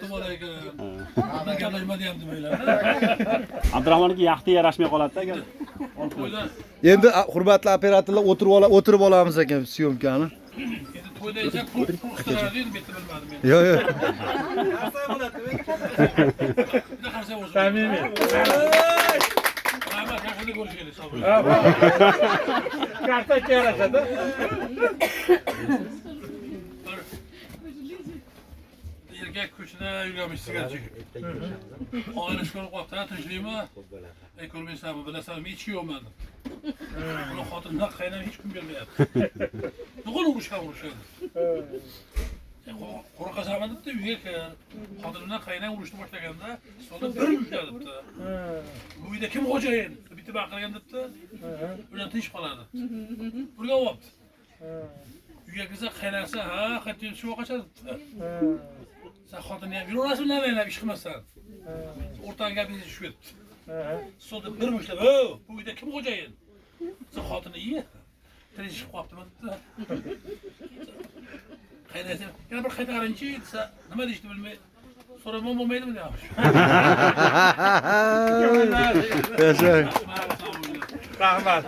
bo'pti bola ekan. Men gaplashma deyapti bo'ylar. Abdurahmonniki yaxti yarashmay qoladi-da agar. Endi hurmatli operatorlar o'tirib olamiz ekan syomkani. Endi to'yda esa ko'p qustiradi endi bitta bilmadim men. Yo'q, yo'q. Qarsa bo'ladimi? Bitta qarsa bo'lsin. Samimiy. Mana yaqinda ko'rishaylik sabr. Karta yarashadi. Erkak ko'chada yurganmish sigaret chekib. Oila shkola qo'yibdi, tinchlikmi? Ey ko'rmaysanmi, bilasanmi, hech kim yo'qmadi. Ular xotinlar qaynab hech kun bermayapti. Nuqul urishadi. Qo'rqasaman debdi, uyga kir. Xotinlar qaynab urishni boshlaganda, stolda bir ushladibdi. Bu uyda kim xo'jayin? Bitta baqirgan debdi. Ular tinch qoladi. Burga olibdi. Uyga kirsa qaynasa, ha, qaytib shu qochadibdi. Sen xotinni ham yuraverasizmi, navaylab ish qilmasdan. O'rtaga gapingiz tushib ketdi. Stolda bir ushlab, bu uyda kim xo'jayin? Sen xotinni ye. Tirishib qolibdi debdi. Qaynasa, yana bir qaytarinchi desa, nima deyishni bilmay, so'ramam bo'lmaydimi deyapti. Yasha. Rahmat.